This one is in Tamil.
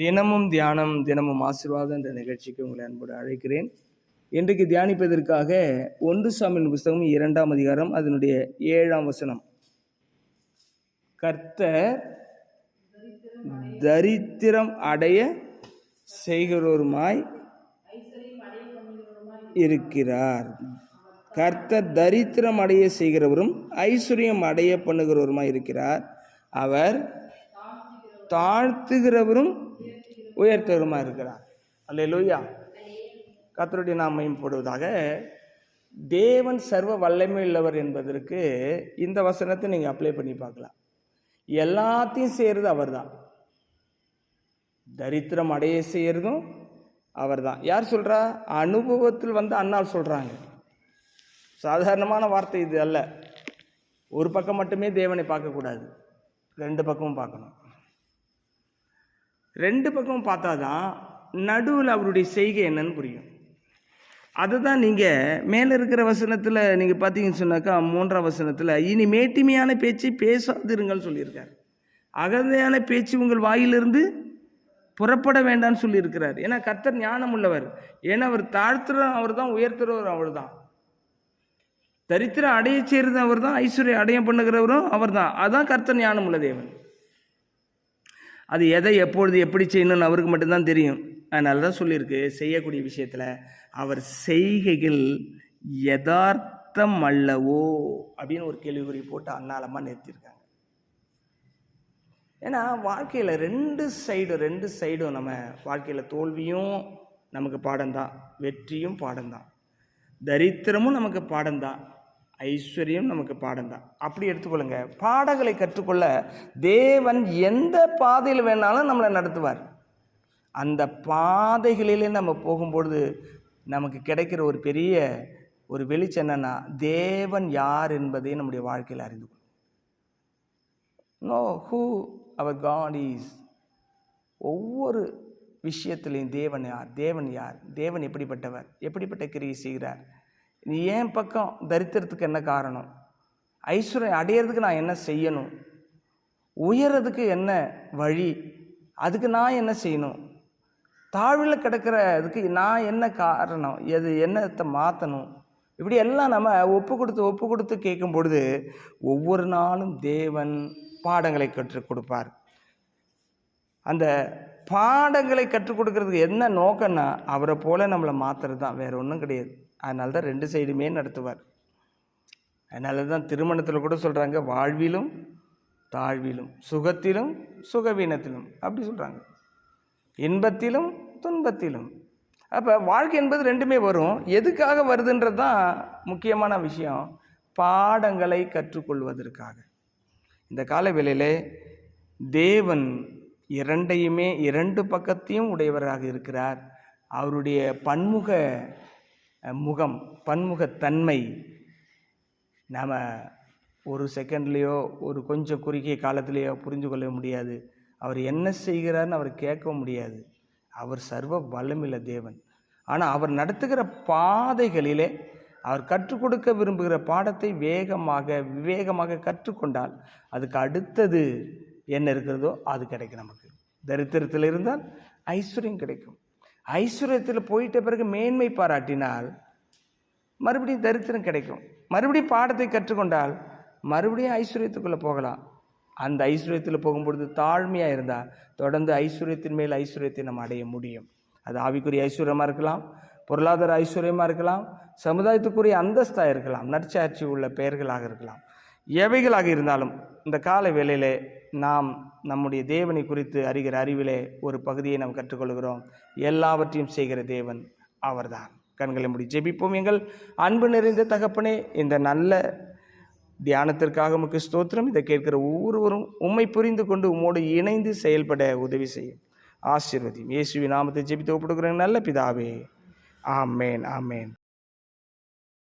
தினமும் தியானம் தினமும் ஆசீர்வாதம் என்ற நிகழ்ச்சிக்கு உங்களை அன்போடு அழைக்கிறேன். இன்றைக்கு தியானிப்பதற்காக 1 சாமுவேல் புஸ்தகம் 2ஆம் அதிகாரம் அதனுடைய 7ஆம் வசனம். கர்த்தர் தரித்திரம் அடைய செய்கிறவருமாய் இருக்கிறார். கர்த்தர் தரித்திரம் அடைய செய்கிறவரும் ஐஸ்வர்யம் அடைய பண்ணுகிறவருமாய் இருக்கிறார். அவர் தாழ்த்துகிறவரும் உயர்த்தவருமா இருக்கிறார். அல்லேலூயா. கர்த்தருடைய நாமம் போடுவதாக. தேவன் சர்வ வல்லமை உள்ளவர் என்பதற்கு இந்த வசனத்தை நீங்கள் அப்ளை பண்ணி பார்க்கலாம். எல்லாத்தையும் செய்கிறது அவர் தான். தரித்திரம் அடைய செய்கிறதும் அவர் தான். யார் சொல்கிறா? அனுபவத்தில் வந்து அண்ணால் சொல்கிறாங்க. சாதாரணமான வார்த்தை இது அல்ல. ஒரு பக்கம் மட்டுமே தேவனை பார்க்கக்கூடாது, 2 பக்கமும் பார்க்கணும். 2 பக்கமும் பார்த்தா தான் நடுவில் அவருடைய செய்கை என்னன்னு புரியும். அதுதான் நீங்கள் மேலே இருக்கிற வசனத்தில் நீங்கள் பார்த்தீங்கன்னு சொன்னாக்கா 3ஆம் வசனத்தில் இனி மேட்டிமையான பேச்சை பேசாதிருங்கள் சொல்லியிருக்கார். அகந்தையான பேச்சு உங்கள் வாயிலிருந்து புறப்பட வேண்டாம்னு சொல்லியிருக்கிறார். ஏன்னா கர்த்தர் ஞானம் உள்ளவர். ஏன்னா அவர் தாழ்த்துறவர் அவர் தான், உயர்த்துறவர் அவர் தான். தரித்திரம் அடைய செய்கிறது அவர் தான், ஐஸ்வர்யம் அடைய பண்ணுகிறவரும் அவர் தான். அதுதான் கர்த்தர் ஞானம் உள்ள தேவன். அது எதை எப்பொழுது எப்படி செய்யணும்னு அவருக்கு மட்டும்தான் தெரியும். அதனால தான் சொல்லியிருக்கு, செய்யக்கூடிய விஷயத்தில் அவர் செய்கைகள் யதார்த்தம் அல்லவோ அப்படின்னு ஒரு கேள்விக்குறி போட்டு அன்னாலமாக நிறுத்தியிருக்காங்க. ஏன்னா வாழ்க்கையில் 2 சைடும் நம்ம வாழ்க்கையில் தோல்வியும் நமக்கு பாடம்தான், வெற்றியும் பாடம்தான், தரித்திரமும் நமக்கு பாடம்தான், ஐஸ்வர்யம் நமக்கு பாடம்தான். அப்படி எடுத்துக்கொள்ளுங்க. பாடங்களை கற்றுக்கொள்ள தேவன் எந்த பாதையில் வேணாலும் நம்மளை நடத்துவார். அந்த பாதைகளிலே நம்ம போகும்பொழுது நமக்கு கிடைக்கிற ஒரு பெரிய ஒரு வெளிச்சம் என்னன்னா, தேவன் யார் என்பதை நம்முடைய வாழ்க்கையில் அறிந்து கொள்ளும். Know who our God is. ஒவ்வொரு விஷயத்திலையும் தேவன் யார், தேவன் எப்படிப்பட்டவர், எப்படிப்பட்ட கிரியை செய்கிறார், நீ ஏன் பக்கம் தரித்திரத்துக்கு என்ன காரணம், ஐஸ்வர்யம் அடையிறதுக்கு நான் என்ன செய்யணும், உயரதுக்கு என்ன வழி, அதுக்கு நான் என்ன செய்யணும், தாழ்வில் கிடக்கிறதுக்கு நான் என்ன காரணம், என்னத்தை மாற்றணும், இப்படி எல்லாம் நம்ம ஒப்பு கொடுத்து கேட்கும் பொழுது ஒவ்வொரு நாளும் தேவன் பாடங்களை கற்றுக் கொடுப்பார். அந்த பாடங்களை கற்றுக் கொடுக்கறதுக்கு என்ன நோக்கம்னா அவரை போல நம்மளை மாற்றுறது தான், வேற ஒன்றும் கிடையாது. அதனால தான் 2 சைடுமே நடத்துவார். அதனால தான் திருமணத்தில் கூட சொல்கிறாங்க, வாழ்விலும் தாழ்விலும், சுகத்திலும் சுகவீனத்திலும், அப்படி சொல்கிறாங்க, இன்பத்திலும் துன்பத்திலும். அப்போ வாழ்க்கை என்பது 2மே வரும். எதுக்காக வருதுன்றது தான் முக்கியமான விஷயம். பாடங்களை கற்றுக்கொள்வதற்காக. இந்த கால வேளையிலே தேவன் 2 பக்கத்தையும் உடையவராக இருக்கிறார். அவருடைய பன்முகத்தன்மை நாம் ஒரு செகண்ட்லேயோ ஒரு கொஞ்சம் குறுகிய காலத்திலேயோ புரிந்து கொள்ள முடியாது. அவர் என்ன செய்கிறார்னு அவர் கேட்க முடியாது. அவர் சர்வ வல்லமையுள்ள தேவன். ஆனால் அவர் நடத்துகிற பாதைகளிலே அவர் கற்றுக் கொடுக்க விரும்புகிற பாடத்தை விவேகமாக கற்றுக்கொண்டால் அதுக்கு அடுத்தது என்ன இருக்கிறதோ அது கிடைக்கும். நமக்கு தரித்திரத்தில் இருந்தால் ஐஸ்வர்யம் கிடைக்கும். ஐஸ்வர்யத்தில் போயிட்ட பிறகு மேன்மை பாராட்டினால் மறுபடியும் தரித்திரம் கிடைக்கும். மறுபடியும் பாடத்தை கற்றுக்கொண்டால் மறுபடியும் ஐஸ்வர்யத்துக்குள்ளே போகலாம். அந்த ஐஸ்வர்யத்தில் போகும்பொழுது தாழ்மையாக இருந்தால் தொடர்ந்து ஐஸ்வர்யத்தின் மேல் ஐஸ்வர்யத்தை நம்ம அடைய முடியும். அது ஆவிக்குரிய ஐஸ்வர்யமாக இருக்கலாம், பொருளாதார ஐஸ்வர்யமாக இருக்கலாம், சமுதாயத்துக்குரிய அந்தஸ்தாக இருக்கலாம், நற்சாட்சி உள்ள பெயர்களாக இருக்கலாம். எவைகளாக இருந்தாலும் இந்த கால வேளையிலே நாம் நம்முடைய தேவனை குறித்து அறிகிற அறிவிலே ஒரு பகுதியை நாம் கற்றுக்கொள்கிறோம். எல்லாவற்றையும் செய்கிற தேவன் அவர்தான். கண்களை மூடி ஜெபிப்போம். எங்கள் அன்பு நிறைந்த தகப்பனே, இந்த நல்ல தியானத்திற்காக உமக்கு ஸ்தோத்திரம். இதை கேட்கிற ஒவ்வொருவரும் உம்மை புரிந்து கொண்டு உம்மோடு இணைந்து செயல்பட உதவி செய்யும். ஆசீர்வதியும். இயேசுவின் நாமத்தை ஜெபித்து ஒப்புடுகிறேன் நல்ல பிதாவே. ஆமேன்.